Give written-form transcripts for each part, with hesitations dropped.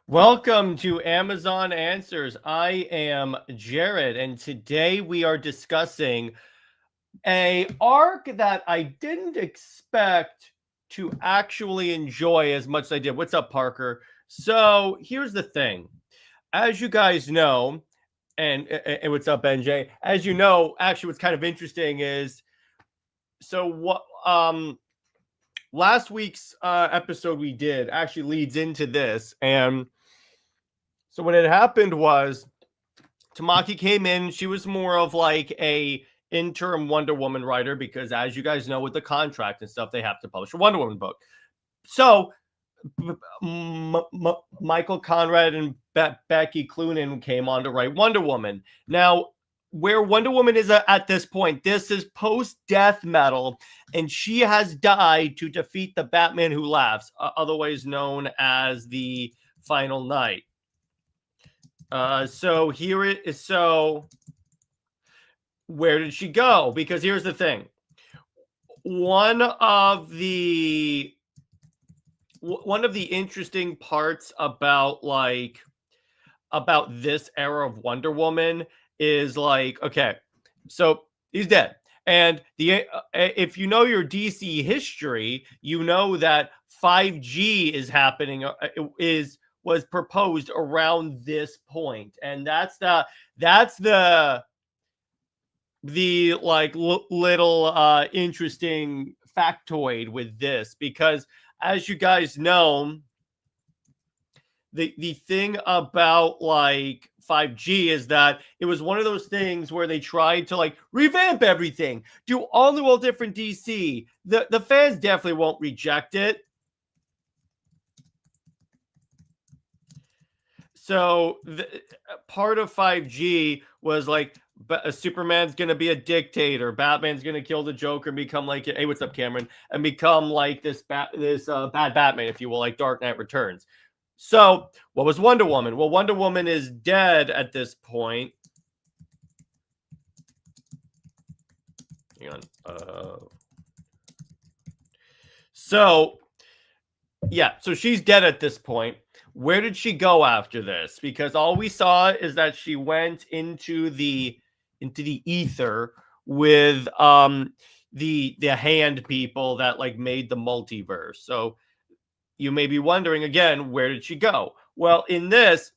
Welcome to Amazon Answers. I am Jared, and today we are discussing a arc that I didn't expect to actually enjoy as much as I did. What's up, Parker? So here's the thing. As you guys know, and what's up, NJ? As you know, actually, what's kind of interesting is what last week's episode we did actually leads into this, and so what had happened was Tamaki came in. She was more of like a interim Wonder Woman writer because, as you guys know, with the contract and stuff, they have to publish a Wonder Woman book. So Michael Conrad and Becky Cloonan came on to write Wonder Woman. Now, where Wonder Woman is at this point, this is post-death metal, and she has died to defeat the Batman Who Laughs, otherwise known as the Final Night. So here it is. So where did she go? Because here's the thing. One of the interesting parts about this era of Wonder Woman is like, okay, so he's dead. And if you know your DC history, you know that 5G is happening, was proposed around this point, and that's the like little interesting factoid with this, because as you guys know, the thing about like 5G is that it was one of those things where they tried to like revamp everything, do all new, all different DC. The fans definitely won't reject it. So part of 5G was like, Superman's gonna be a dictator, Batman's gonna kill the Joker and become like, hey, what's up, Cameron, and become like this bad Batman, if you will, like Dark Knight Returns. So what was Wonder Woman? Well, Wonder Woman is dead at this point. Hang on. So yeah, so she's dead at this point. Where did she go after this? Because all we saw is that she went into the ether with the hand people that like made the multiverse. So you may be wondering again, where did she go? Well, in this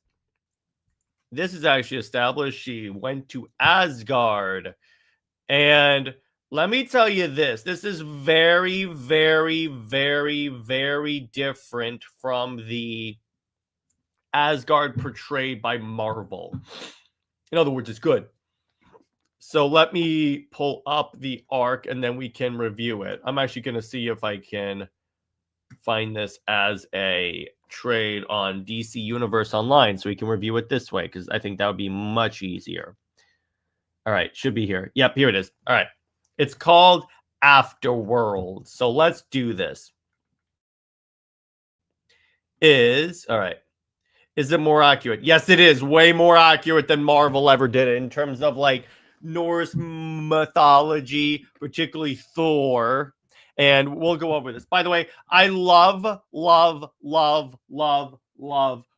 is actually established. She went to Asgard. And let me tell you this. This is very, very, very, very different from the Asgard portrayed by Marvel. In other words, it's good. So let me pull up the arc and then we can review it. I'm actually going to see if I can find this as a trade on DC Universe Online so we can review it this way, because I think that would be much easier. All right, should be here. Yep, here it is. All right. It's called Afterworld. So let's do this. All right. Is it more accurate? Yes, it is. Way more accurate than Marvel ever did it in terms of like Norse mythology, particularly Thor. And we'll go over this. By the way, I love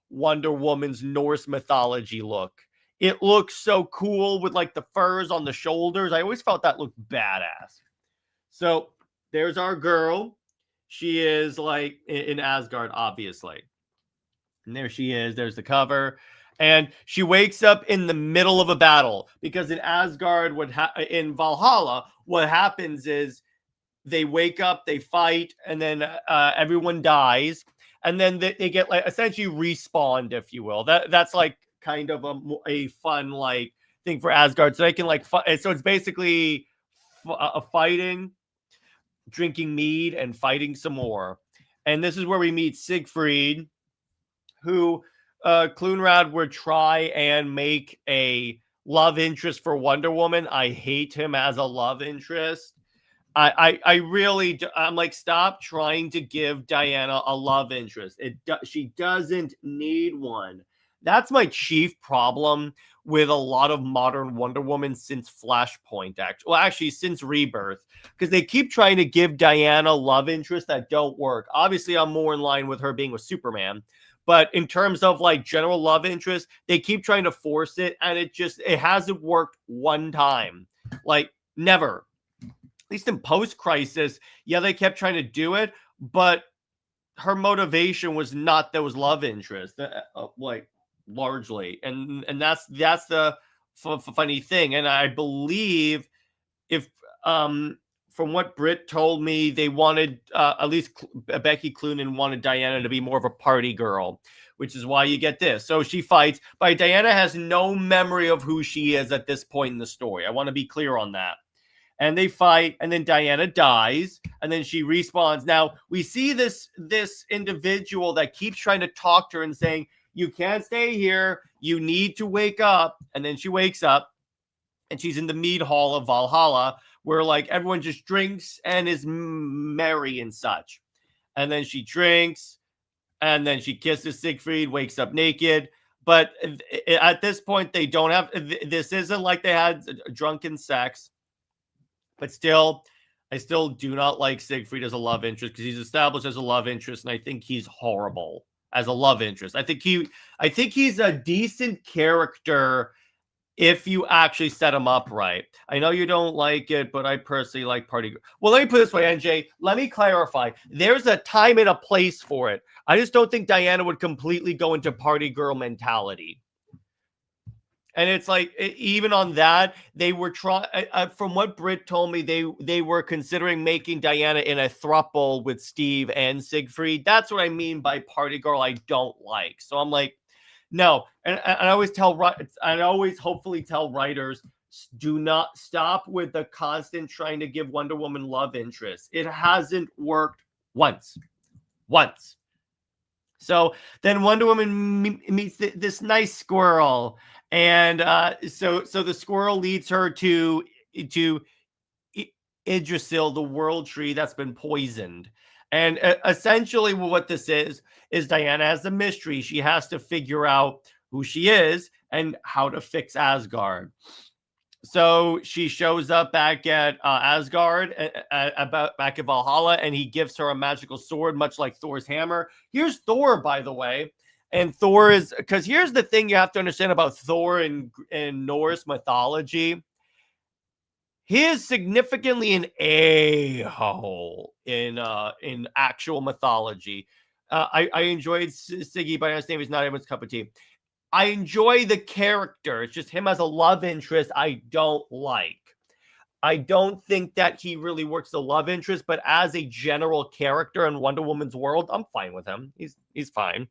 Wonder Woman's Norse mythology look. It looks so cool with like the furs on the shoulders. I always felt that looked badass. So there's our girl. She is like in Asgard, obviously. And there she is. There's the cover. And she wakes up in the middle of a battle, because in Asgard, in Valhalla, what happens is they wake up, they fight, and then everyone dies. And then they get like essentially respawned, if you will. That's like kind of a fun like thing for Asgard. So they can like so it's basically a fighting, drinking mead, and fighting some more. And this is where we meet Siegfried, who Cloonrad would try and make a love interest for Wonder Woman. I hate him as a love interest. I really, I'm like, stop trying to give Diana a love interest. She doesn't need one. That's my chief problem with a lot of modern Wonder Woman since Flashpoint, actually since Rebirth, because they keep trying to give Diana love interests that don't work. Obviously, I'm more in line with her being with Superman, but in terms of like general love interest, they keep trying to force it, and it hasn't worked one time. Like, never. At least in post-crisis, yeah, they kept trying to do it, but her motivation was not those love interests, like, largely, and that's the funny thing. And I believe, if from what Britt told me, they wanted, at least Becky Cloonan wanted Diana to be more of a party girl, which is why you get this. So she fights, but Diana has no memory of who she is at this point in the story. I want to be clear on that. And they fight, and then Diana dies, and then she respawns. Now we see this individual that keeps trying to talk to her and saying, "You can't stay here. You need to wake up." And then she wakes up, and she's in the mead hall of Valhalla, where like everyone just drinks and is merry and such. And then she drinks, and then she kisses Siegfried, wakes up naked. But at this point, they don't have. This isn't like they had drunken sex. But still, I still do not like Siegfried as a love interest, because he's established as a love interest, and I think he's horrible as a love interest. I think he's a decent character if you actually set him up right. I know you don't like it, but I personally like party girl. Well, let me put it this way, NJ. Let me clarify. There's a time and a place for it. I just don't think Diana would completely go into party girl mentality. And it's like, even on that, they were trying, from what Britt told me, they were considering making Diana in a throuple with Steve and Siegfried. That's what I mean by party girl I don't like. So I'm like, no. And I always hopefully tell writers, do not stop with the constant trying to give Wonder Woman love interest. It hasn't worked once. So then Wonder Woman meets this nice squirrel. And so the squirrel leads her to Yggdrasil, the world tree that's been poisoned. And essentially what this is Diana has a mystery. She has to figure out who she is and how to fix Asgard. So she shows up back at Asgard, back at Valhalla, and he gives her a magical sword, much like Thor's hammer. Here's Thor, by the way. And Thor is, because here's the thing you have to understand about Thor in Norse mythology. He is significantly an a-hole in actual mythology. I enjoyed Siggy, but his name is not everyone's cup of tea. I enjoy the character. It's just him as a love interest I don't like. I don't think that he really works the love interest, but as a general character in Wonder Woman's world, I'm fine with him. He's fine.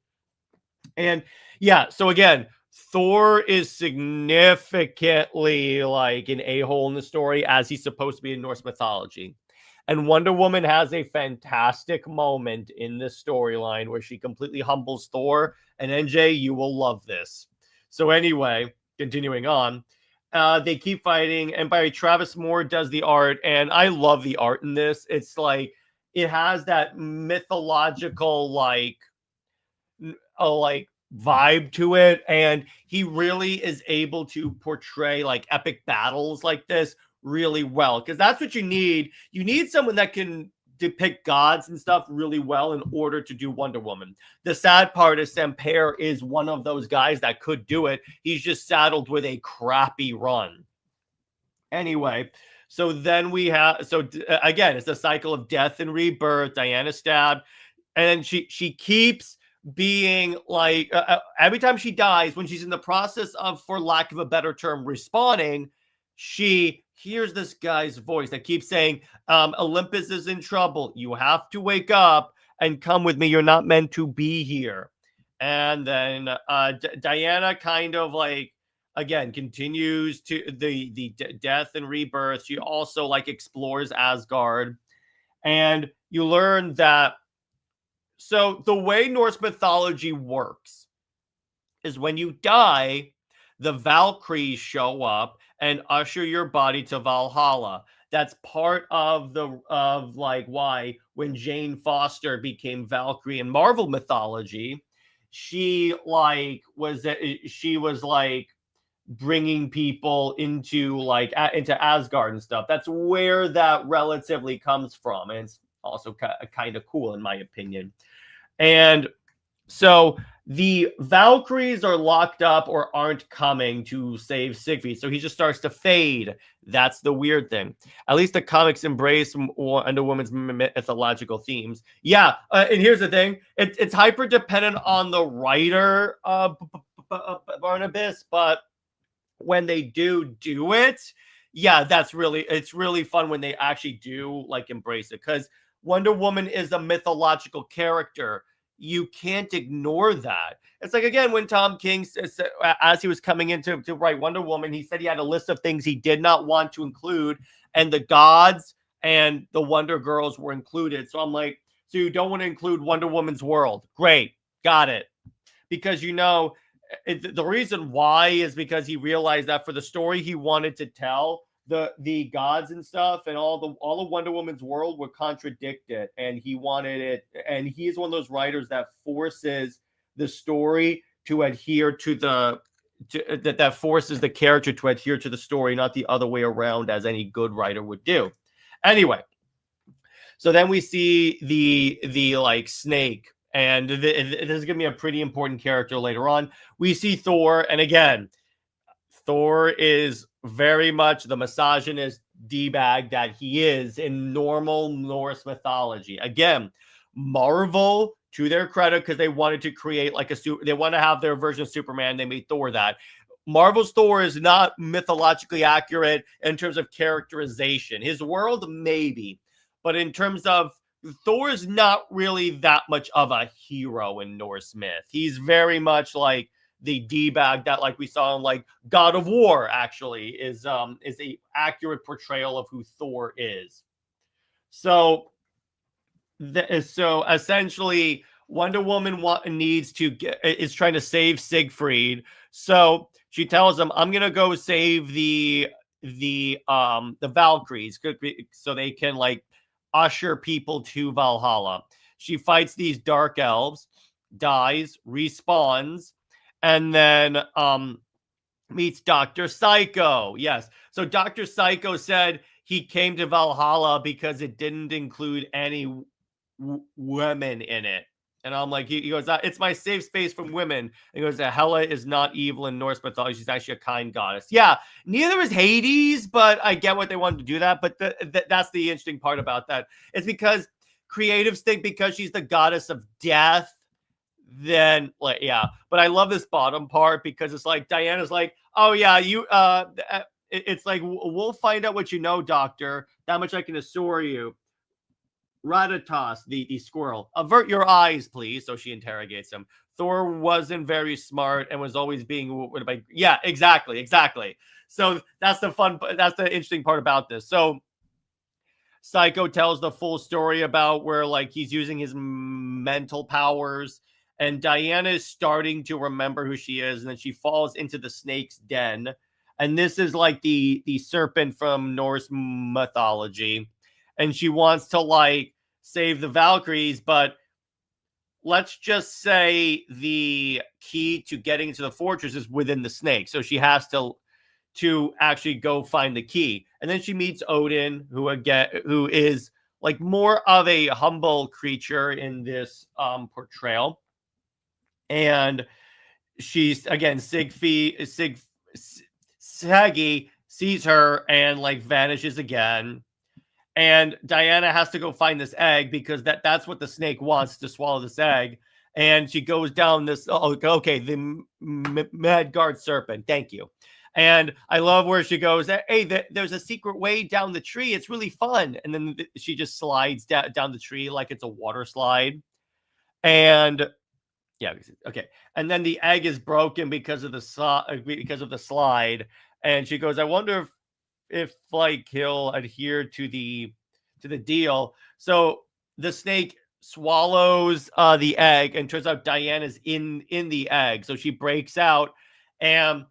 And yeah, so again, Thor is significantly like an a-hole in the story, as he's supposed to be in Norse mythology. And Wonder Woman has a fantastic moment in this storyline where she completely humbles Thor. And NJ, you will love this. So anyway, continuing on, they keep fighting. And by the way, Travis Moore does the art. And I love the art in this. It's like, it has that mythological, like vibe to it, and he really is able to portray like epic battles like this really well, because that's what you need. You need someone that can depict gods and stuff really well in order to do Wonder Woman. The sad part is Samper is one of those guys that could do it. He's just saddled with a crappy run. Anyway, so then we have, again, it's a cycle of death and rebirth. Diana stabbed, and she keeps being like, every time she dies, when she's in the process of, for lack of a better term, respawning, she hears this guy's voice that keeps saying, Olympus is in trouble. You have to wake up and come with me. You're not meant to be here. And then Diana kind of like, again, continues to the death and rebirth. She also like explores Asgard. And you learn that, so the way Norse mythology works is when you die, the Valkyries show up and usher your body to Valhalla. That's part of why when Jane Foster became Valkyrie in Marvel mythology, she was like bringing people into into Asgard and stuff. That's where that relatively comes from, and it's also kind of cool in my opinion. And so the Valkyries are locked up or aren't coming to save Siegfried. So he just starts to fade. That's the weird thing. At least the comics embrace Wonder Woman's mythological themes. Yeah, and here's the thing. It's hyper dependent on the writer, Barnabas, but when they do it, yeah, it's really fun when they actually do like embrace it, because Wonder Woman is a mythological character. You can't ignore that. It's like, again, when Tom King, as he was coming in to write Wonder Woman, he said he had a list of things he did not want to include, and the gods and the Wonder Girls were included. So I'm like, so you don't want to include Wonder Woman's world? Great, got it. Because the reason why is because he realized that for the story he wanted to tell, the gods and stuff and all of Wonder Woman's world would contradict it, and he wanted it. And he's one of those writers that forces the story to adhere to that forces the character to adhere to the story, not the other way around, as any good writer would do. Anyway, so then we see the like snake. And this is going to be a pretty important character later on. We see Thor, and again, Thor is very much the misogynist D-bag that he is in normal Norse mythology. Again, Marvel, to their credit, because they wanted to create they want to have their version of Superman, they made Thor that. Marvel's Thor is not mythologically accurate in terms of characterization. His world, maybe. But in terms of Thor is not really that much of a hero in Norse myth. He's very much like the D-bag that, like we saw in like God of War, actually is a accurate portrayal of who Thor is. So essentially, Wonder Woman is trying to save Siegfried. So she tells him, "I'm gonna go save the Valkyries so they can like usher people to Valhalla." She fights these dark elves, dies, respawns, and then meets Dr. Psycho. Yes. So Dr. Psycho said he came to Valhalla because it didn't include any women in it. And I'm like, he goes, it's my safe space from women. And he goes, Hela is not evil in Norse mythology. She's actually a kind goddess. Yeah, neither is Hades, but I get what they wanted to do that. But that's the interesting part about that. It's because creatives think because she's the goddess of death, then like, yeah. But I love this bottom part because it's like Diana's like, oh yeah, it's like, we'll find out what you know, doctor. That much I can assure you. Ratatas, the squirrel, avert your eyes, please. So she interrogates him. Thor wasn't very smart and was always being, yeah, exactly. So that's the interesting part about this. So Psycho tells the full story about where like he's using his mental powers, and Diana is starting to remember who she is, and then she falls into the snake's den. And this is like the serpent from Norse mythology. And she wants to like save the Valkyries, but let's just say the key to getting into the fortress is within the snake. So she has to actually go find the key. And then she meets Odin, who is like more of a humble creature in this portrayal. And she's again Segi sees her and like vanishes again. And Diana has to go find this egg because that's what the snake wants, to swallow this egg. And she goes down this, the Midgard serpent. Thank you. And I love where she goes, hey, there's a secret way down the tree. It's really fun. And then she just slides down the tree like it's a water slide. And yeah, okay. And then the egg is broken because of the slide. And she goes, I wonder if like he'll adhere to the deal. So the snake swallows the egg, and turns out Diana's in the egg. So she breaks out, and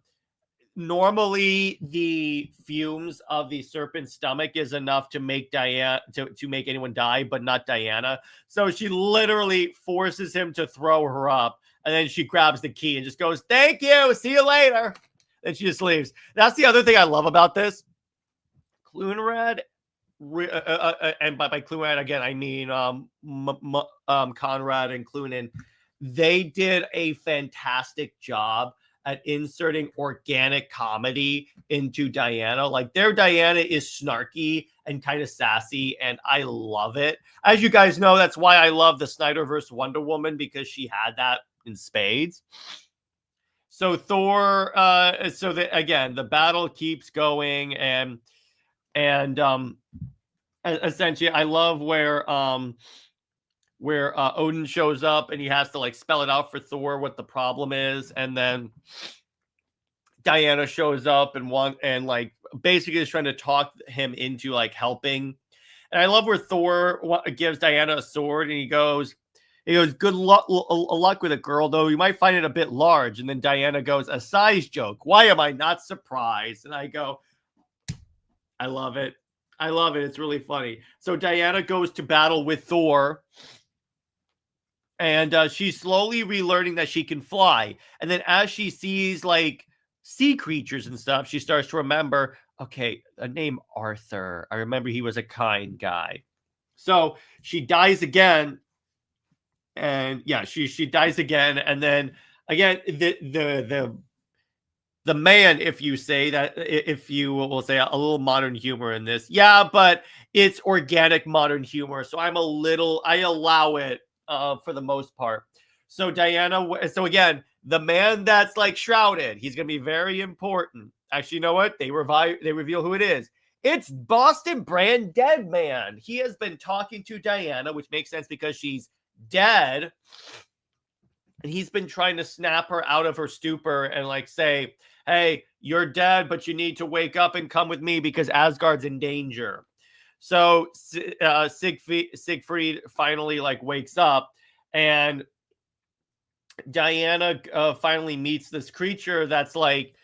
normally the fumes of the serpent's stomach is enough to make Diana to make anyone die, but not Diana. So she literally forces him to throw her up, and then she grabs the key and just goes, "Thank you, see you later." And she just leaves. That's the other thing I love about this. Cloonrad, and by Cloonrad again, I mean Conrad and Cloonan. They did a fantastic job at inserting organic comedy into Diana. Like their Diana is snarky and kind of sassy, and I love it. As you guys know, that's why I love the Snyderverse Wonder Woman, because she had that in spades. So Thor, so that again, the battle keeps going, and essentially, I love where Odin shows up and he has to like spell it out for Thor what the problem is, and then Diana shows up and like basically is trying to talk him into like helping. And I love where Thor gives Diana a sword and he goes, "Good luck with it, girl, though you might find it a bit large." And then Diana goes, "A size joke. Why am I not surprised?" And I go, I love it. I love it. It's really funny. So Diana goes to battle with Thor, and she's slowly relearning that she can fly. And then as she sees like sea creatures and stuff, she starts to remember, okay, a name Arthur. I remember he was a kind guy. So she dies again. And yeah, she dies again. And then again, the man, if you say that, if you will say a little modern humor in this, yeah, but it's organic modern humor, so I allow it for the most part. So Diana, so again, the man that's like shrouded, he's gonna be very important. Actually, you know what? They reveal who it is. It's Boston Brand Dead Man. He has been talking to Diana, which makes sense because she's dead, and he's been trying to snap her out of her stupor and like say, "Hey, you're dead, but you need to wake up and come with me because Asgard's in danger." So Siegfried finally like wakes up, and Diana finally meets this creature that's like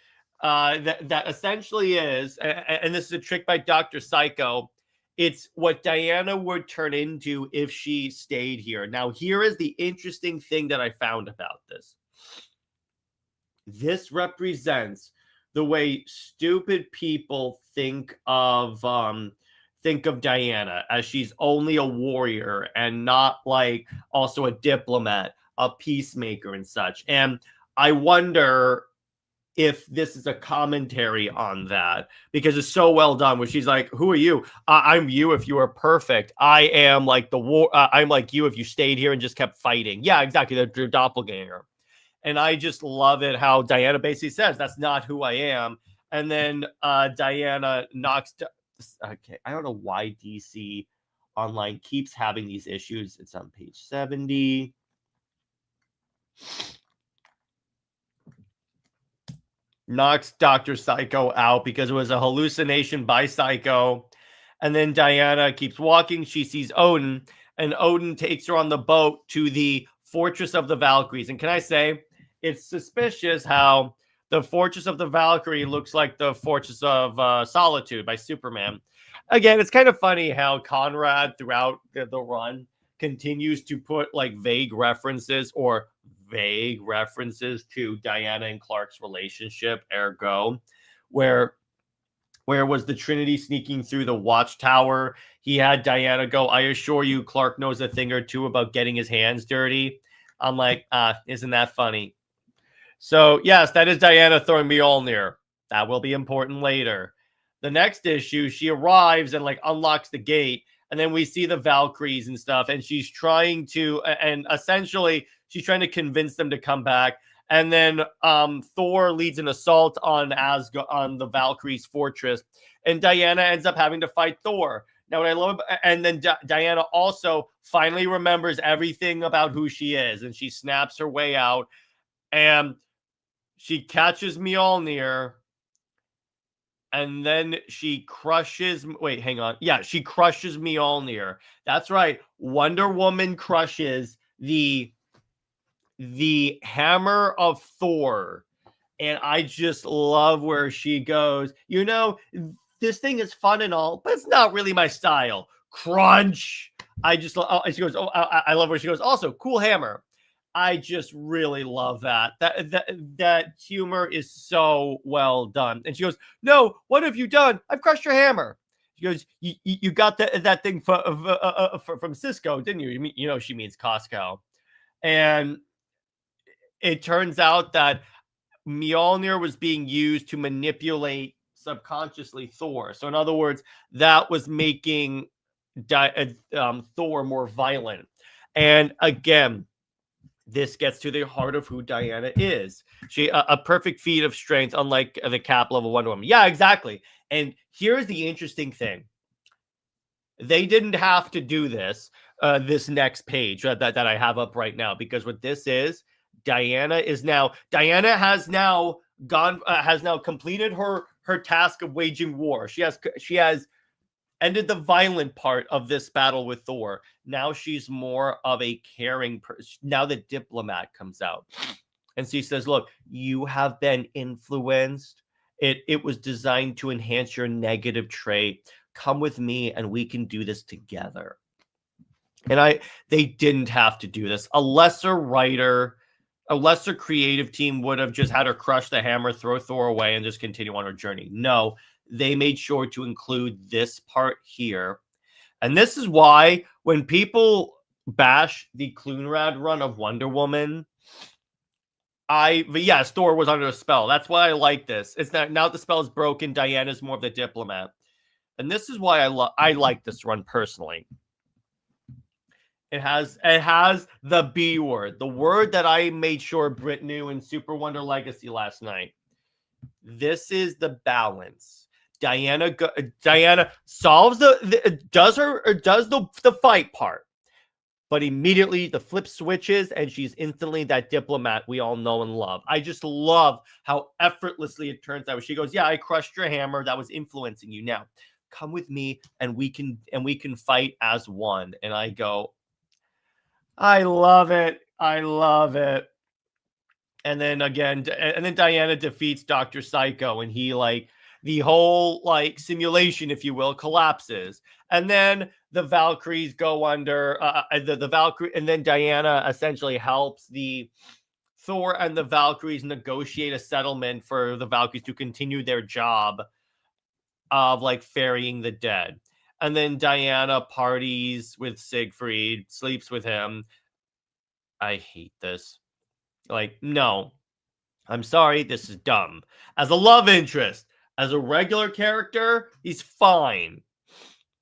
that essentially is, and this is a trick by Dr. Psycho. It's what Diana would turn into if she stayed here. Now, here is the interesting thing that I found about this. This represents the way stupid people think of Diana, as she's only a warrior and not like also a diplomat, a peacemaker and such. And I wonder if this is a commentary on that, because it's so well done, where she's like, "Who are you? I'm you if you were perfect. I am like the war. I'm like you if you stayed here and just kept fighting." Yeah, exactly. They're doppelganger. And I just love it how Diana basically says, "That's not who I am." And then Diana knocks. Okay, I don't know why DC Online keeps having these issues. It's on page 70. Knocks Dr. Psycho out because it was a hallucination by Psycho. And then Diana keeps walking. She sees Odin, and Odin takes her on the boat to the Fortress of the Valkyries. And can I say, it's suspicious how the Fortress of the Valkyrie looks like the Fortress of Solitude by Superman. Again, it's kind of funny how Conrad throughout the run continues to put like vague references to Diana and Clark's relationship, ergo, where was the Trinity sneaking through the watchtower? He had Diana go, "I assure you, Clark knows a thing or two about getting his hands dirty." I'm like, isn't that funny? So, yes, that is Diana throwing Mjolnir. That will be important later. The next issue, she arrives and like unlocks the gate, and then we see the Valkyries and stuff, and she's trying to, and essentially she's trying to convince them to come back. And then Thor leads an assault on Asgard, on the Valkyries' fortress, and Diana ends up having to fight Thor. Now, what I love, and then Diana also finally remembers everything about who she is, and she snaps her way out, and she catches Mjolnir, and then she crushes. Wait, hang on. Yeah, she crushes Mjolnir. That's right. Wonder Woman crushes the hammer of Thor, And I just love where she goes, this thing is fun and all, but it's not really my style. Crunch. She goes, I love where she goes, also, cool hammer. I just really love that. That humor is so well done. And she goes, no, what have you done? I've crushed your hammer. She goes, you got that thing from Cisco, didn't you? She means Costco. And it turns out that Mjolnir was being used to manipulate subconsciously Thor. So in other words, that was making Thor more violent. And again, this gets to the heart of who Diana is. She a perfect feat of strength, unlike the cap level Wonder Woman. Yeah, exactly. And here's the interesting thing. They didn't have to do this, this next page that I have up right now, because what this is, Diana has now completed her task of waging war. She has ended the violent part of this battle with Thor. Now she's more of a caring person. Now the diplomat comes out. And she says, look, you have been influenced. It was designed to enhance your negative trait. Come with me and we can do this together. And they didn't have to do this. A lesser writer, a lesser creative team would have just had her crush the hammer, throw Thor away, and just continue on her journey. No, they made sure to include this part here. And this is why when people bash the Cloonrad run of Wonder Woman, yes, Thor was under a spell. That's why I like this. It's that now the spell is broken, Diana's more of the diplomat. And this is why I like this run personally. It has the B word, the word that I made sure Britt knew in Super Wonder Legacy last night. This is the balance. Diana solves does the fight part, but immediately the flip switches and she's instantly that diplomat we all know and love. I just love how effortlessly it turns out. She goes, yeah, I crushed your hammer that was influencing you. Now come with me and we can fight as one. And I go, I love it. I love it. And then Diana defeats Dr. Psycho, and he the whole simulation, if you will, collapses. And then the Valkyries go under the Valkyrie, and then Diana essentially helps the Thor and the Valkyries negotiate a settlement for the Valkyries to continue their job of ferrying the dead. And then Diana parties with Siegfried, sleeps with him. I hate this. No, I'm sorry, this is dumb. As a love interest, as a regular character, he's fine.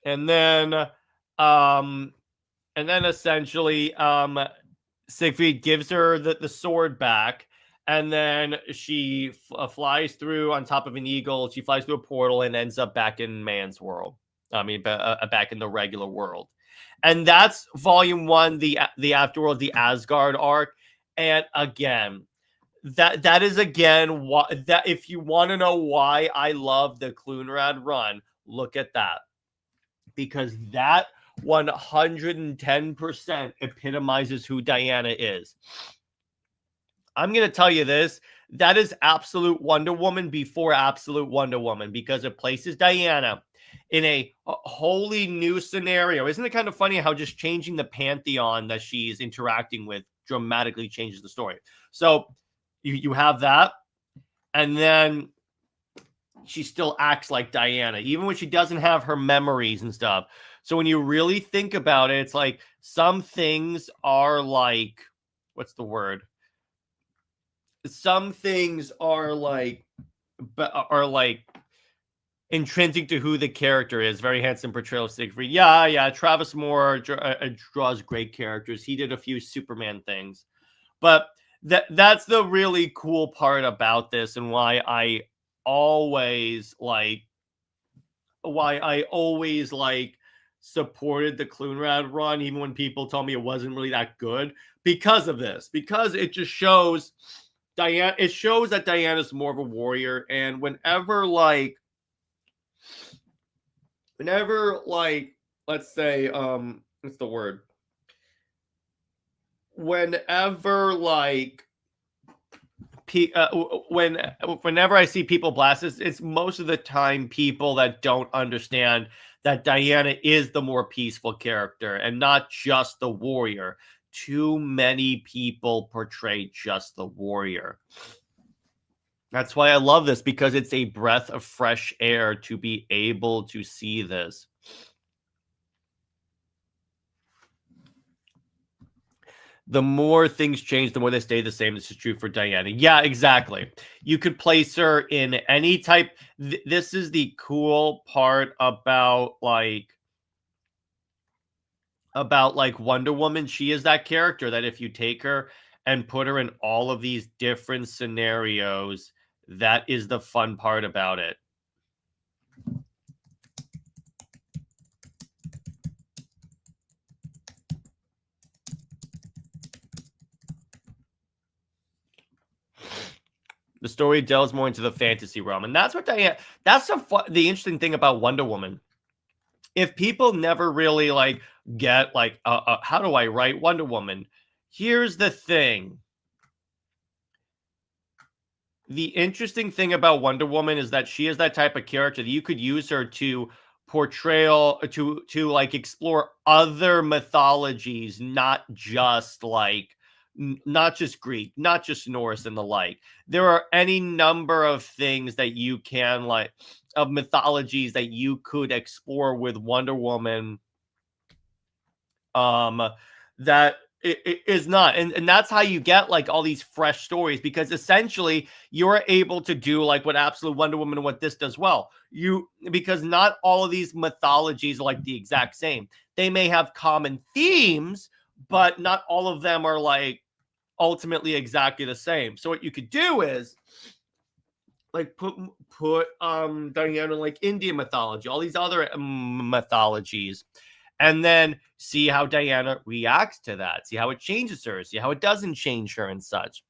And then essentially, Siegfried gives her the sword back, and then she flies through on top of an eagle. She flies through a portal and ends up back in man's world. Back in the regular world. And that's volume 1, the afterworld, the Asgard arc. And again, that is again what that if you want to know why I love the Cloonrad run, look at that. Because that 110% epitomizes who Diana is. I'm going to tell you this. That is absolute Wonder Woman before absolute Wonder Woman, because it places Diana in a wholly new scenario. Isn't it kind of funny how just changing the pantheon that she's interacting with dramatically changes the story? So you have that, and then she still acts like Diana, even when she doesn't have her memories and stuff. So when you really think about it, it's like some things are what's the word? Some things are intrinsic to who the character is. Very handsome portrayal of Siegfried. Yeah. Travis Moore draws great characters. He did a few Superman things, but that's the really cool part about this, and why I always supported the Cloonrad run, even when people told me it wasn't really that good, because of this. Because it just shows Diana. It shows that Diana's more of a warrior, and whenever let's say what's the word? Whenever whenever I see people blast this, it's most of the time people that don't understand that Diana is the more peaceful character and not just the warrior. Too many people portray just the warrior. That's why I love this, because it's a breath of fresh air to be able to see this. The more things change, the more they stay the same. This is true for Diana. Yeah, exactly. You could place her in any type. This is the cool part about Wonder Woman. She is that character that if you take her and put her in all of these different scenarios, that is the fun part about it. The story delves more into the fantasy realm, and that's what Diana. That's the interesting thing about Wonder Woman. If people never really get how do I write Wonder Woman? Here's the thing. The interesting thing about Wonder Woman is that she is that type of character that you could use her to portrayal to explore other mythologies, not just not just Greek, not just Norse and the like. There are any number of things that you can of mythologies that you could explore with Wonder Woman. That it is not, and that's how you get all these fresh stories, because essentially you're able to do what Absolute Wonder Woman and what this does well. Because not all of these mythologies are the exact same. They may have common themes, but not all of them are ultimately exactly the same. So what you could do is put Diana in Indian mythology, all these other mythologies, and then see how Diana reacts to that, see how it changes her, see how it doesn't change her and such.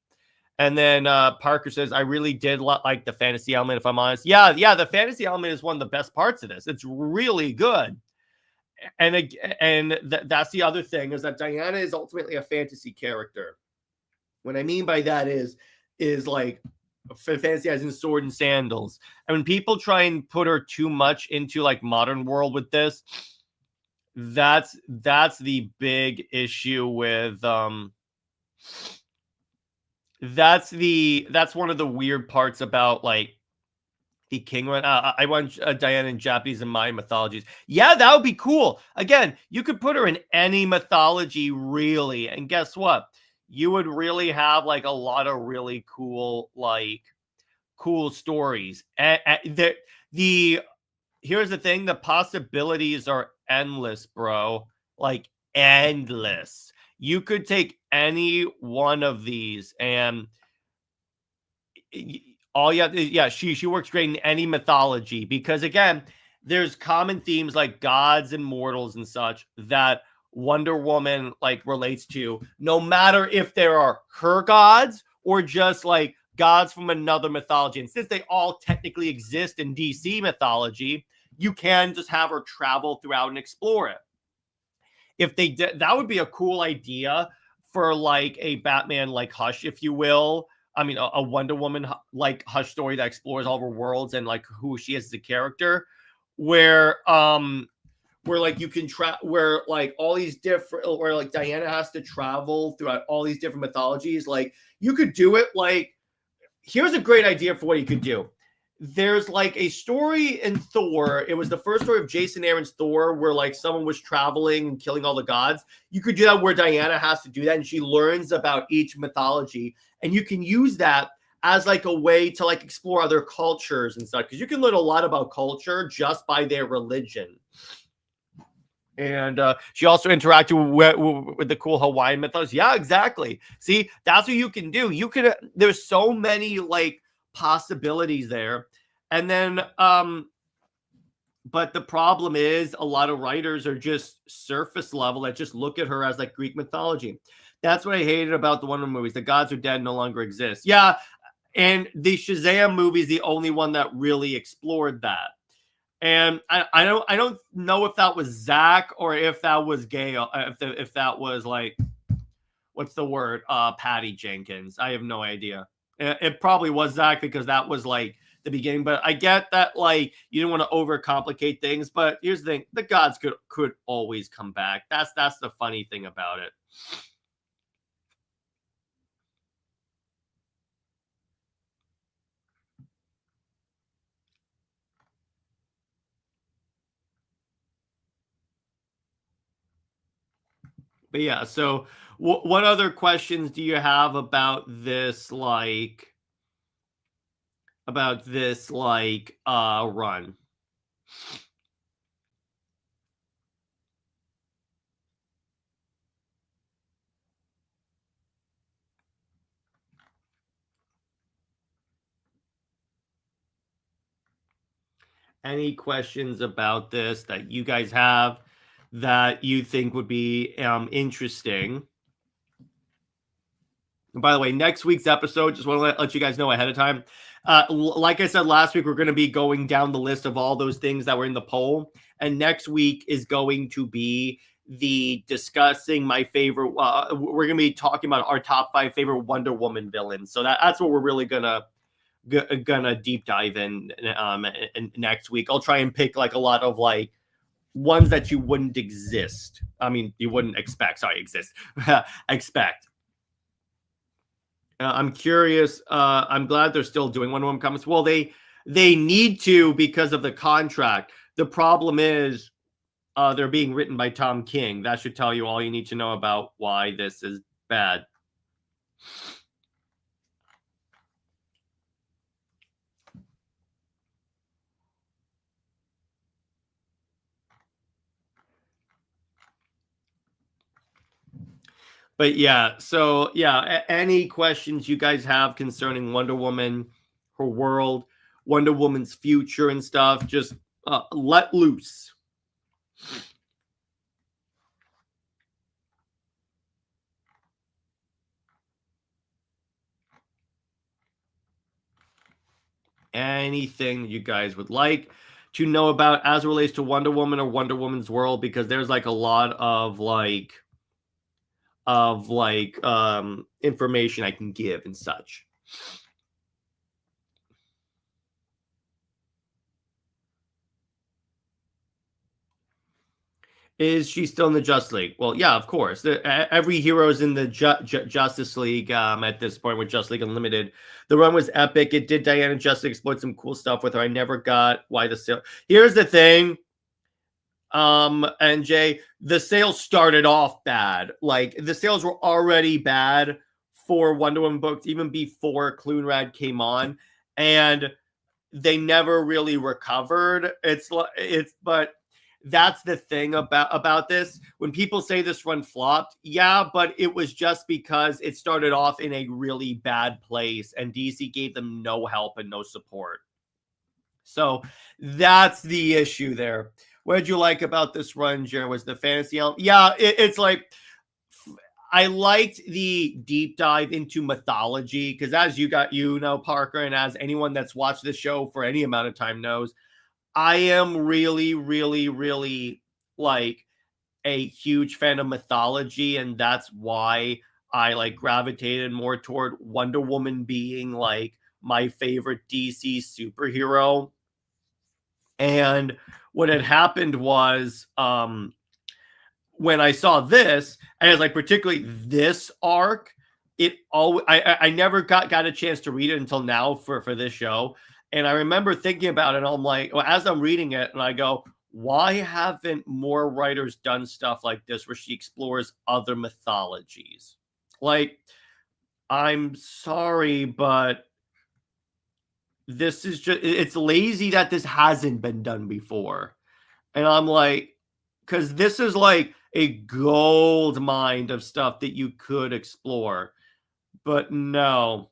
And then Parker says, I really did like the fantasy element, if I'm honest. Yeah, the fantasy element is one of the best parts of this. It's really good. And that's the other thing, is that Diana is ultimately a fantasy character. What I mean by that is fantasy as in sword and sandals. And when people try and put her too much into modern world with this, that's the big issue with that's one of the weird parts about the king one. I want Diana in Japanese and Mayan mythologies. Yeah, that would be cool. Again, you could put her in any mythology, really, and guess what? You would really have a lot of really cool cool stories. And here's the thing: the possibilities are endless, bro. Endless. You could take any one of these, and all she works great in any mythology, because again, there's common themes like gods and mortals and such that Wonder Woman relates to, no matter if there are her gods or just gods from another mythology. And since they all technically exist in DC mythology, you can just have her travel throughout and explore it. If they did, that would be a cool idea for a Batman Hush, if you will. I mean, a Wonder Woman Hush story that explores all her worlds and who she is as a character, where you can where all these different, where Diana has to travel throughout all these different mythologies. You could do it here's a great idea for what you could do. There's a story in Thor. It was the first story of Jason Aaron's Thor, where someone was traveling and killing all the gods. You could do that where Diana has to do that, and she learns about each mythology, and you can use that as a way to explore other cultures and stuff, because you can learn a lot about culture just by their religion. And she also interacted with the cool Hawaiian mythos. Yeah, exactly. See, that's what you can do. There's so many possibilities there. And then but the problem is a lot of writers are just surface level that just look at her as Greek mythology. That's what I hated about the Wonder Woman movies. The gods are dead, no longer exist. Yeah, and the Shazam movie is the only one that really explored that. And I don't know if that was Zach or if that was Gail, if that was what's the word? Patty Jenkins. I have no idea. It probably was Zach because that was like the beginning. But I get that like you didn't want to overcomplicate things. But here's the thing: the gods could always come back. That's the funny thing about it. But yeah, so what other questions do you have about this? Like run? Any questions about this that you guys have that you think would be interesting? And by the way, next week's episode, just want to let you guys know ahead of time. Like I said last week, we're going to be going down the list of all those things that were in the poll. And next week is going to be the discussing my favorite. We're going to be talking about our top 5 favorite Wonder Woman villains. So that's what we're really gonna deep dive in next week. I'll try and pick like a lot of like ones that you wouldn't exist. I mean, you wouldn't expect. Sorry, exist. Expect. I'm curious. I'm glad they're still doing Wonder Woman comics. Well, they need to because of the contract. The problem is they're being written by Tom King. That should tell you all you need to know about why this is bad. But yeah, so yeah, any questions you guys have concerning Wonder Woman, her world, Wonder Woman's future and stuff, just let loose. Anything you guys would like to know about as it relates to Wonder Woman or Wonder Woman's world, because there's like a lot of information I can give and such. Is she still in the Justice League? Well, yeah, of course. Every hero is in the Justice League at this point with Justice League Unlimited. The run was epic. It did Diana Justice exploit some cool stuff with her. I never got why the sale. Here's the thing, NJ, the sales started off bad. Like the sales were already bad for Wonder Woman books even before Cloonrad came on, and they never really recovered. But that's the thing about this. When people say this run flopped, yeah, but it was just because it started off in a really bad place and DC gave them no help and no support. So that's the issue there. What did you like about this run, Jared? Was the fantasy element? Yeah, it's like I liked the deep dive into mythology because, as you know, Parker, and as anyone that's watched the show for any amount of time knows, I am really, really, really like a huge fan of mythology, and that's why I like gravitated more toward Wonder Woman being like my favorite DC superhero. And what had happened was when I saw this, and it's like particularly this arc, I never got a chance to read it until now for this show. And I remember thinking about it, and I'm like, well, as I'm reading it, and I go, why haven't more writers done stuff like this where she explores other mythologies? Like, I'm sorry, but this is just, it's lazy that this hasn't been done before. And I'm like, because this is like a gold mine of stuff that you could explore. But no,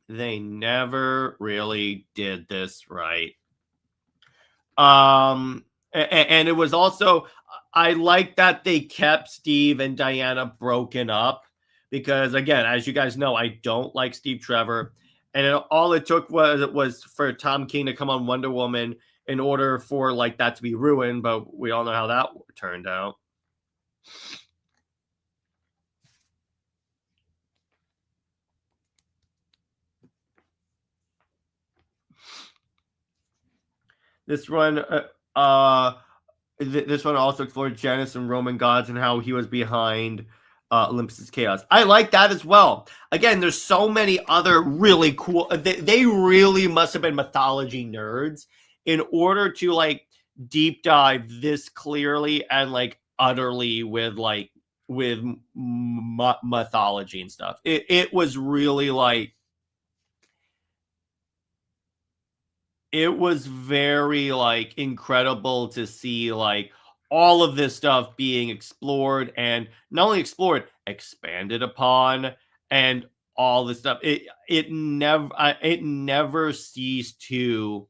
they never really did this right. And it was also, I like that they kept Steve and Diana broken up because, again, as you guys know, I don't like Steve Trevor. And all it took was for Tom King to come on Wonder Woman in order for like that to be ruined. But we all know how that turned out. This one, uh, this one also explored Janus and Roman gods and how he was behind Olympus's chaos. I like that as well. Again, there's so many other really cool. They really must have been mythology nerds in order to like deep dive this clearly and like utterly with mythology and stuff. It was really like it was very like incredible to see like all of this stuff being explored and not only explored, expanded upon, and all this stuff. It never ceased to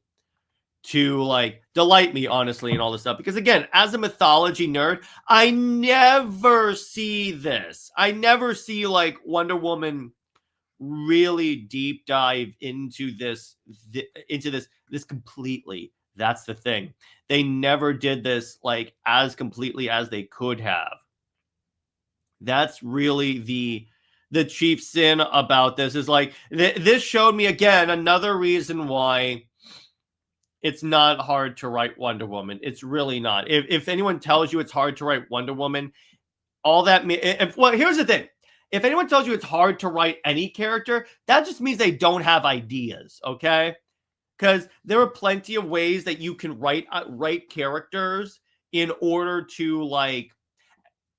like delight me honestly and all this stuff, because again, as a mythology nerd, I never see this. I never see like Wonder Woman really deep dive into this completely. That's the thing. They never did this like as completely as they could have. That's really the chief sin about this, is like this showed me again another reason why it's not hard to write Wonder Woman. It's really not. If anyone tells you it's hard to write Wonder Woman, all that well, here's the thing. If anyone tells you it's hard to write any character, that just means they don't have ideas, okay? Because there are plenty of ways that you can write characters in order to like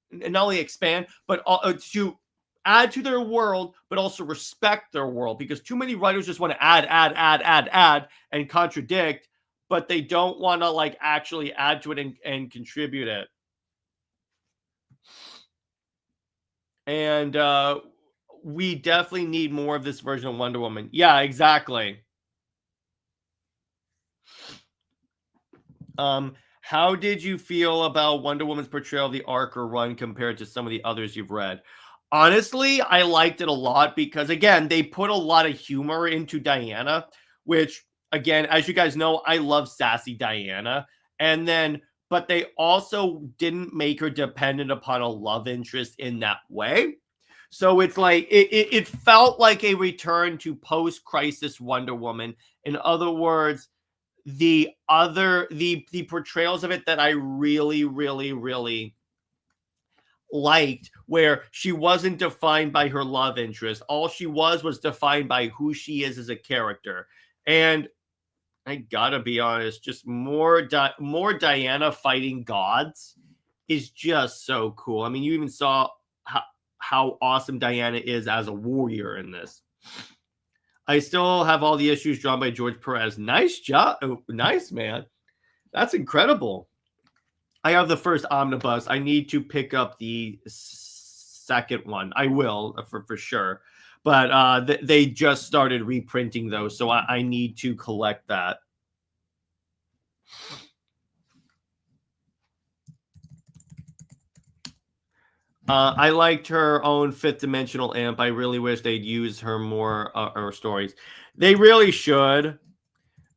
not only expand, but to add to their world, but also respect their world. Because too many writers just want to add, and contradict, but they don't want to like actually add to it and contribute it. And we definitely need more of this version of Wonder Woman. Yeah, exactly. How did you feel about Wonder Woman's portrayal of the Arc or run compared to some of the others you've read? Honestly, I liked it a lot because, again, they put a lot of humor into Diana, which, again, as you guys know, I love sassy Diana. And then, but they also didn't make her dependent upon a love interest in that way. So it's like it felt like a return to post-crisis Wonder Woman. In other words, the portrayals of it that I really, really, really liked, where she wasn't defined by her love interest. All she was defined by who she is as a character. And I gotta be honest, just more Diana fighting gods is just so cool. I mean, you even saw how awesome Diana is as a warrior in this. I still have all the issues drawn by George Perez. Nice job. Oh, nice, man. That's incredible. I have the first omnibus. I need to pick up the second one. I will, for sure. But they just started reprinting those, so I need to collect that. I liked her own fifth dimensional imp. I really wish they'd use her more her stories. They really should,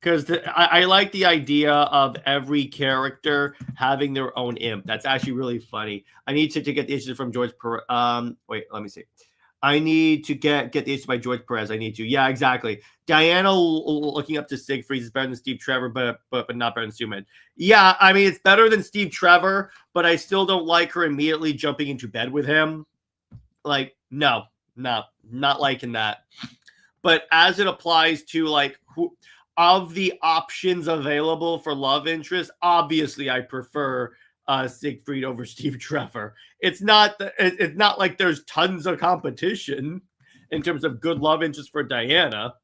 because I like the idea of every character having their own imp. That's actually really funny. I need to get the issues from George Perez. Wait, let me see. I need to get the issue by George Perez. I need to. Yeah, exactly. Diana looking up to Siegfried is better than Steve Trevor, but not better than Suman. Yeah, I mean, it's better than Steve Trevor, but I still don't like her immediately jumping into bed with him. Like, no, not liking that. But as it applies to like who of the options available for love interest, obviously I prefer Siegfried over Steve Trevor. It's not like there's tons of competition in terms of good love interest for Diana.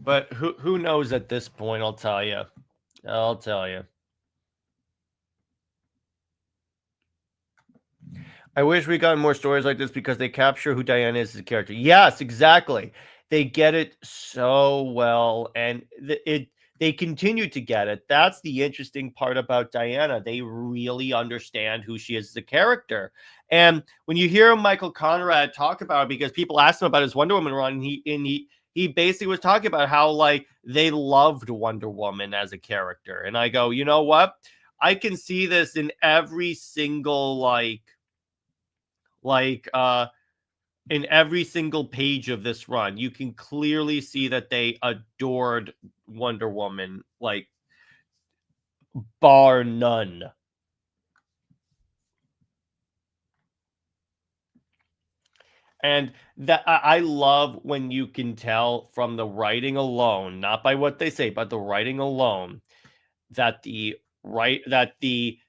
But who knows at this point? I'll tell you. I wish we got more stories like this because they capture who Diana is as a character. Yes, exactly. They get it so well, and they continue to get it. That's the interesting part about Diana. They really understand who she is as a character. And when you hear Michael Conrad talk about it, because people asked him about his Wonder Woman run, he basically was talking about how like they loved Wonder Woman as a character. And I go, you know what? I can see this in every single in every single page of this run. You can clearly see that they adored Wonder Woman, like bar none. And that I love when you can tell from the writing alone, not by what they say, but the writing alone, that the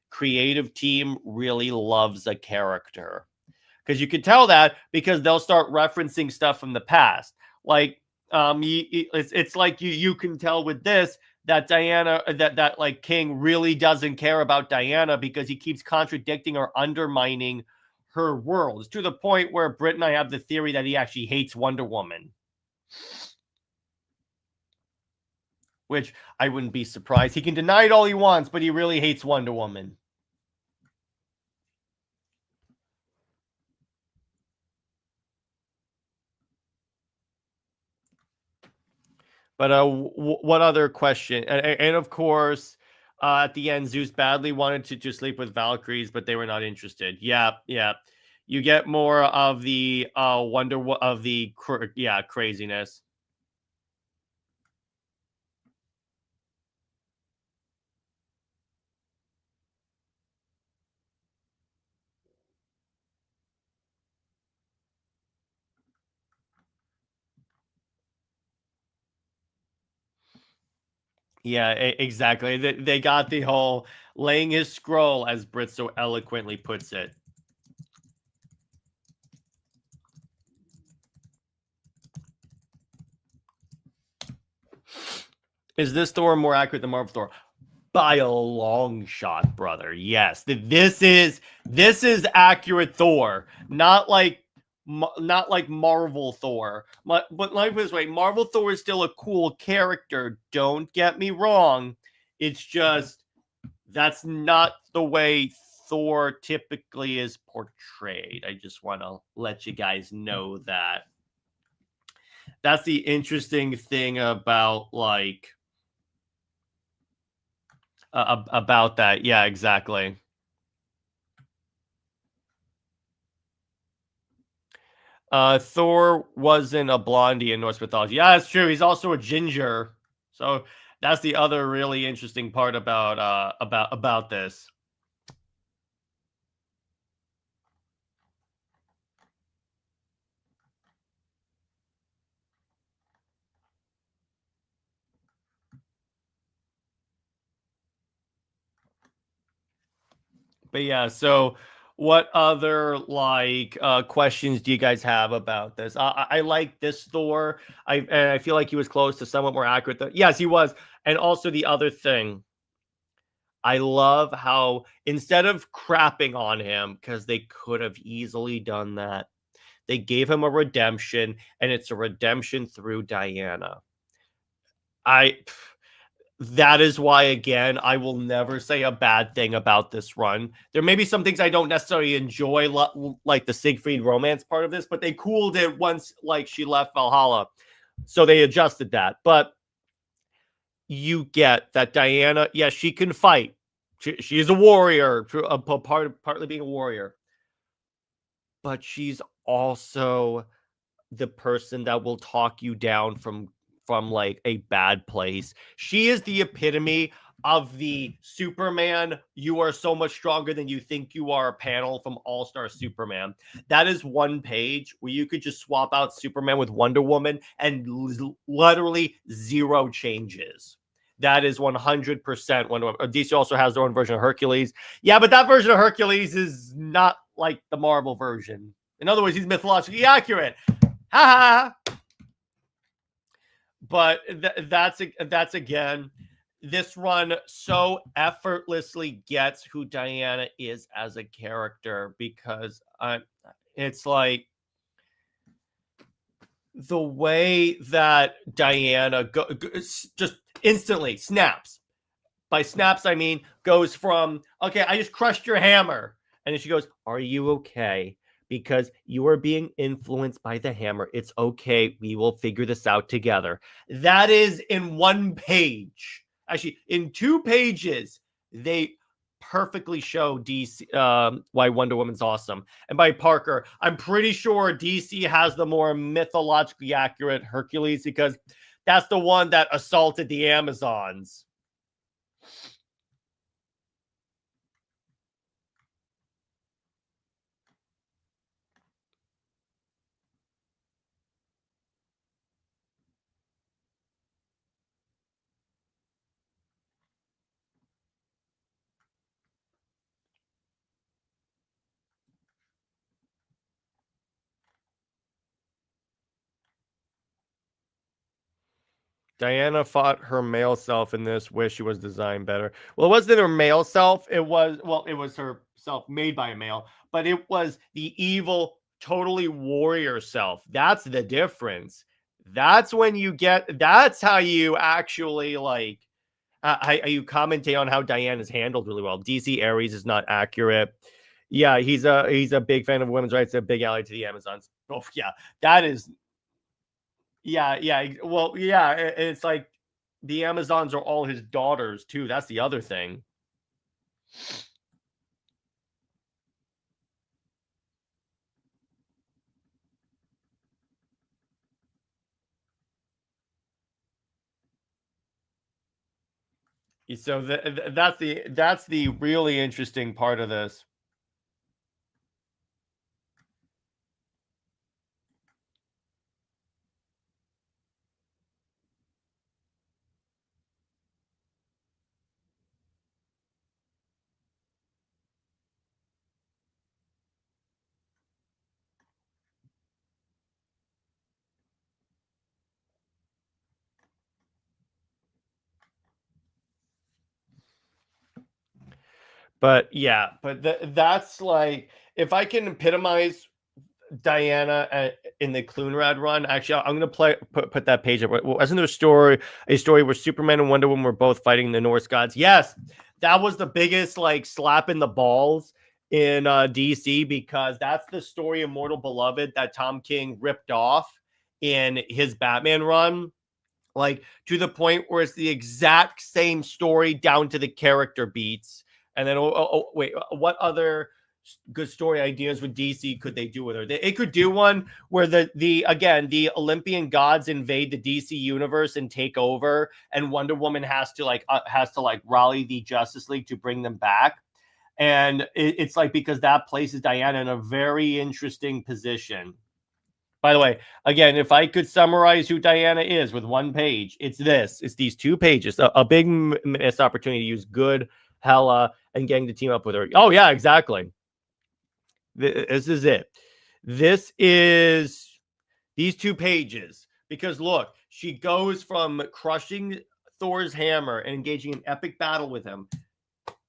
creative team really loves a character. Because you can tell that because they'll start referencing stuff from the past. Like it's like you can tell with this that Diana that like King really doesn't care about Diana because he keeps contradicting or undermining her world. It's to the point where Britt and I have the theory that he actually hates Wonder Woman, which I wouldn't be surprised. He can deny it all he wants, but he really hates Wonder Woman. But what other question? And of course, at the end, Zeus badly wanted to sleep with Valkyries, but they were not interested. Yeah, yeah. You get more of the craziness. Yeah, exactly. They got the whole laying his scroll, as Britt so eloquently puts it. Is this Thor more accurate than Marvel Thor? By a long shot, brother. Yes, this is accurate Thor, not like Marvel Thor. But like this way, Marvel Thor is still a cool character. Don't get me wrong. It's just that's not the way Thor typically is portrayed. I just want to let you guys know that. That's the interesting thing about about that. Yeah, exactly. Thor wasn't a blondie in Norse mythology. Yeah, that's true. He's also a ginger. So that's the other really interesting part about this. But yeah, so what other questions do you guys have about this? I like this Thor. I feel like he was close to somewhat more accurate. Yes, he was. And also the other thing, I love how instead of crapping on him, because they could have easily done that, they gave him a redemption, and it's a redemption through Diana. That is why, again, I will never say a bad thing about this run. There may be some things I don't necessarily enjoy, like the Siegfried romance part of this, but they cooled it once, like, she left Valhalla. So they adjusted that. But you get that Diana, yes, she can fight. She is a warrior, partly being a warrior. But she's also the person that will talk you down from like a bad place. She is the epitome of the Superman, you are so much stronger than you think you are panel from All-Star Superman. That is one page where you could just swap out Superman with Wonder Woman and literally zero changes. That is 100% Wonder Woman. DC also has their own version of Hercules. Yeah, but that version of Hercules is not like the Marvel version. In other words, he's mythologically accurate. Ha ha. But that's again, this run so effortlessly gets who Diana is as a character, because it's like the way that Diana just instantly snaps. By snaps, I mean goes from, okay, I just crushed your hammer. And then she goes, are you okay? Because you are being influenced by the hammer. It's okay. We will figure this out together. That is in one page. Actually, in 2 pages, they perfectly show DC why Wonder Woman's awesome. And by Parker, I'm pretty sure DC has the more mythologically accurate Hercules because that's the one that assaulted the Amazons. Diana fought her male self in this, wish she was designed better. Well, it wasn't her male self. It was her self made by a male, but it was the evil, totally warrior self. That's the difference. That's when you get, that's how you actually like, how you commentate on how Diana's handled really well. DC Ares is not accurate. Yeah, he's a big fan of women's rights, a big ally to the Amazons. Oh, yeah, that is yeah. Well, yeah, it's like the Amazons are all his daughters too. That's the other thing. So that's the really interesting part of this. But yeah, but that's like if I can epitomize Diana in the Cloonrad run. Actually, I'm going to put that page up. Wasn't there a story where Superman and Wonder Woman were both fighting the Norse gods? Yes, that was the biggest like slap in the balls in DC because that's the story Immortal Beloved that Tom King ripped off in his Batman run. Like to the point where it's the exact same story down to the character beats. And then, wait, what other good story ideas with DC could they do with her? It could do one where the Olympian gods invade the DC universe and take over, and Wonder Woman has to rally the Justice League to bring them back. And it's like because that places Diana in a very interesting position. By the way, again, if I could summarize who Diana is with one page, it's this. It's these 2 pages. A big missed opportunity to use good Hela and getting to team up with her. Oh, yeah, exactly. This is it. This is these 2 pages. Because look, she goes from crushing Thor's hammer and engaging in epic battle with him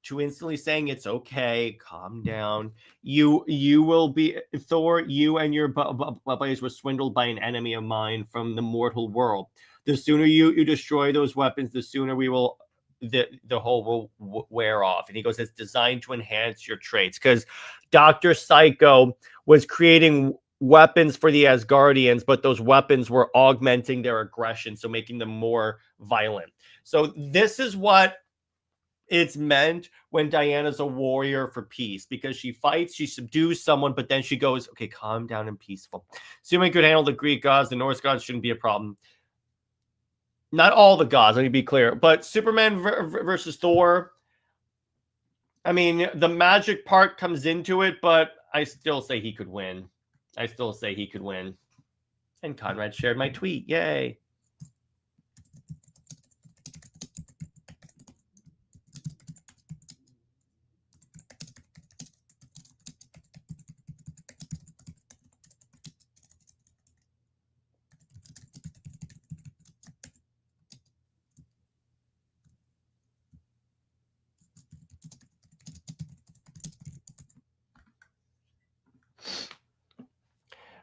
to instantly saying it's okay, calm down. You will be Thor. You and your buddies were swindled by an enemy of mine from the mortal world. The sooner you destroy those weapons, the sooner we will the whole will wear off. And he goes, it's designed to enhance your traits because Dr. Psycho was creating weapons for the Asgardians, but those weapons were augmenting their aggression, so making them more violent. So this is what it's meant when Diana's a warrior for peace because she fights, she subdues someone, but then she goes, okay, calm down and peaceful. Superman could handle the Greek gods, the Norse gods shouldn't be a problem. Not all the gods, let me be clear, but Superman versus Thor, I mean, the magic part comes into it, but I still say he could win. I still say he could win. And Conrad shared my tweet. Yay.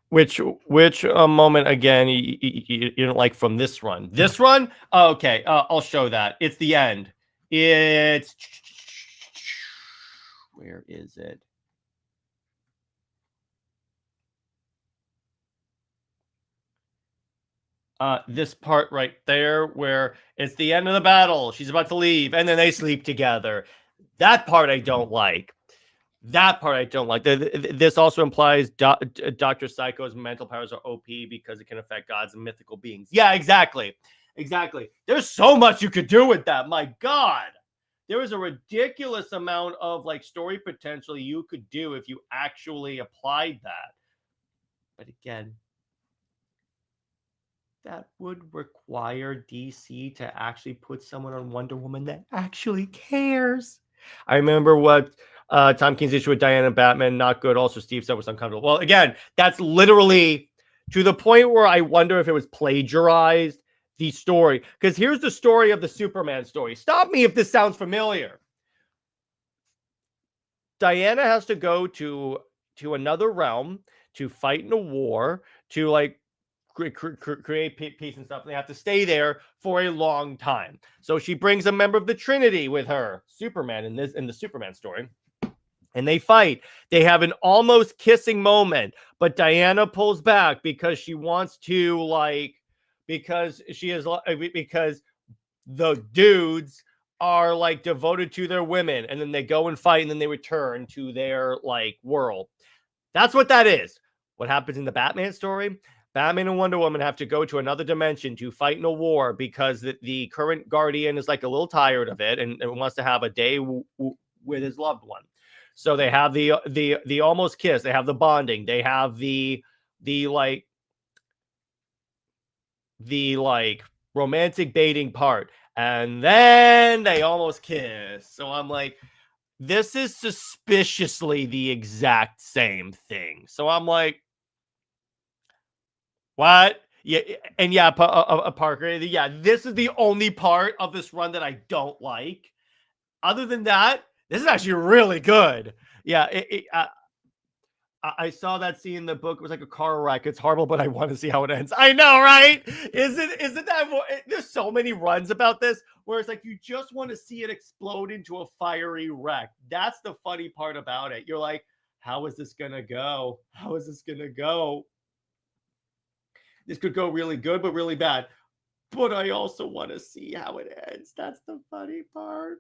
Which moment again you don't like from this run? This run? Oh, okay, I'll show that. It's the end. It's where is it? This part right there, where it's the end of the battle. She's about to leave, and then they sleep together. That part I don't like. That part I don't like. This also implies Dr. Psycho's mental powers are OP because it can affect gods and mythical beings. Yeah, exactly. Exactly. There's so much you could do with that. My God. There is a ridiculous amount of like story potential you could do if you actually applied that. But again, that would require DC to actually put someone on Wonder Woman that actually cares. I remember what Tom King's issue with Diana and Batman, not good. Also, Steve said was uncomfortable. Well, again, that's literally to the point where I wonder if it was plagiarized, the story. Because here's the story of the Superman story. Stop me if this sounds familiar. Diana has to go to another realm to fight in a war, to like create peace and stuff. They have to stay there for a long time. So she brings a member of the Trinity with her, Superman, in the Superman story. And they fight. They have an almost kissing moment, but Diana pulls back because she wants to because the dudes are like devoted to their women, and then they go and fight, and then they return to their like world. That's what that is. What happens in the Batman story? Batman and Wonder Woman have to go to another dimension to fight in a war because the current Guardian is like a little tired of it and wants to have a day with his loved one. So they have the almost kiss, they have the bonding, they have the romantic baiting part, and then they almost kiss. So I'm like, this is suspiciously the exact same thing. So I'm like, what? Yeah, and yeah, Parker. Yeah, this is the only part of this run that I don't like. Other than that, this is actually really good. Yeah, I saw that scene in the book. It was like a car wreck. It's horrible, but I want to see how it ends. I know, right? Isn't that more? There's so many runs about this where it's like you just want to see it explode into a fiery wreck. That's the funny part about it. You're like, how is this gonna go? How is this gonna go? This could go really good, but really bad. But I also want to see how it ends. That's the funny part.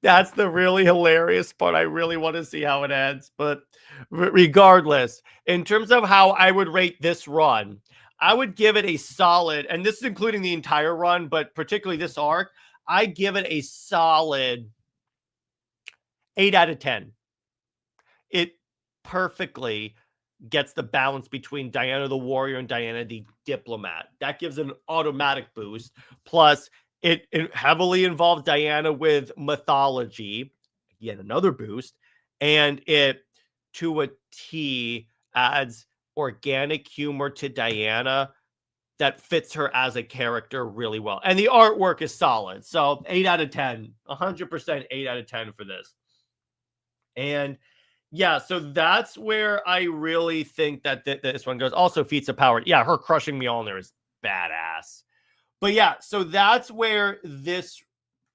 That's the really hilarious part. I really want to see how it ends. But regardless, in terms of how I would rate this run, I would give it a solid, and this is including the entire run, but particularly this arc, I give it a solid 8 out of 10. It perfectly gets the balance between Diana the warrior and Diana the diplomat. That gives an automatic boost. Plus, it heavily involves Diana with mythology, yet another boost. And it, to a T, adds organic humor to Diana that fits her as a character really well. And the artwork is solid. So 8 out of 10, 100% 8 out of 10 for this. And yeah, so that's where I really think that this one goes. Also, feats of power. Yeah, her crushing Mjolnir is badass. But yeah, so that's where this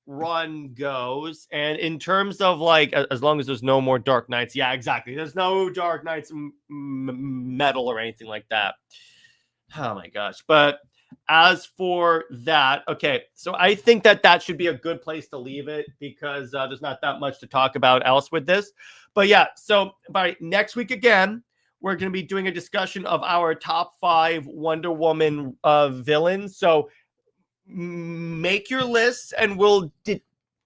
run goes. And in terms of like, as long as there's no more Dark Knights, yeah, exactly. There's no Dark Knights metal or anything like that. Oh my gosh. But as for that, okay, so I think that should be a good place to leave it because there's not that much to talk about else with this. But yeah, so by next week again, we're going to be doing a discussion of our top 5 Wonder Woman villains. So make your lists and we'll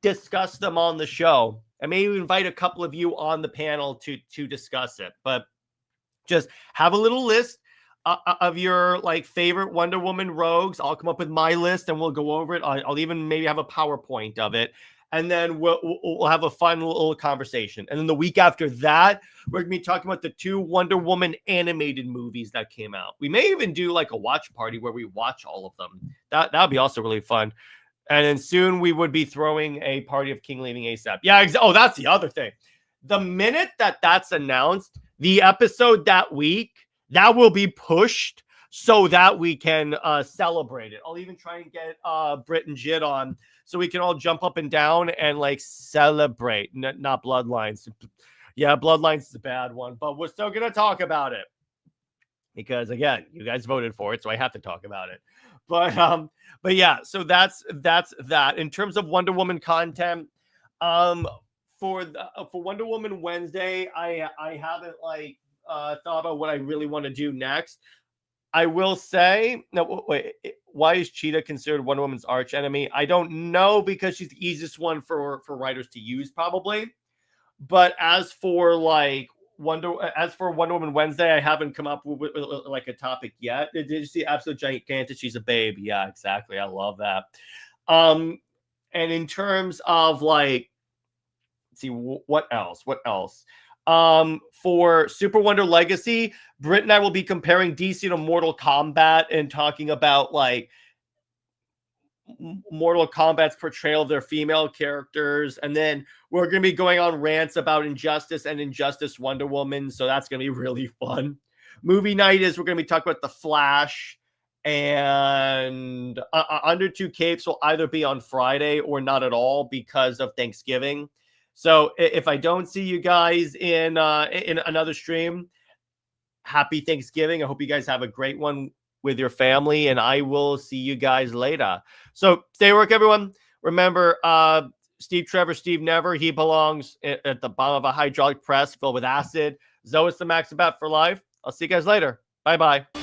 discuss them on the show. I may invite a couple of you on the panel to discuss it, but just have a little list of your like favorite Wonder Woman rogues. I'll come up with my list and we'll go over it. I'll even maybe have a PowerPoint of it. And then we'll have a fun little conversation. And then the week after that, we're going to be talking about the 2 Wonder Woman animated movies that came out. We may even do like a watch party where we watch all of them. That would be also really fun. And then soon we would be throwing a party of King leaving ASAP. Yeah. Oh, that's the other thing. The minute that's announced, the episode that week that will be pushed so that we can celebrate it. I'll even try and get Brit and Jit on so we can all jump up and down and like celebrate. Not Bloodlines. Yeah, Bloodlines is a bad one, but we're still gonna talk about it because again, you guys voted for it, so I have to talk about it. But yeah, so that's that. In terms of Wonder Woman content, for Wonder Woman Wednesday, I haven't like thought about what I really want to do next. I will say, no, wait, why is Cheetah considered Wonder Woman's arch enemy? I don't know, because she's the easiest one for writers to use, probably. But as for Wonder Woman Wednesday, I haven't come up with like a topic yet. Did you see Absolute Gigantic? She's a babe. Yeah, exactly. I love that. And in terms of like, let's see, what else? For Super Wonder Legacy, Britt and I will be comparing DC to Mortal Kombat and talking about like Mortal Kombat's portrayal of their female characters, and then we're going to be going on rants about Injustice and Injustice Wonder Woman, so that's going to be really fun. Movie night is we're going to be talking about The Flash, and Under Two Capes will either be on Friday or not at all because of Thanksgiving. So if I don't see you guys in another stream, happy Thanksgiving. I hope you guys have a great one with your family, and I will see you guys later. So stay work, everyone. Remember, Steve Trevor, Steve Never, he belongs at the bottom of a hydraulic press filled with acid. Zoe's the max about for life. I'll see you guys later. Bye-bye.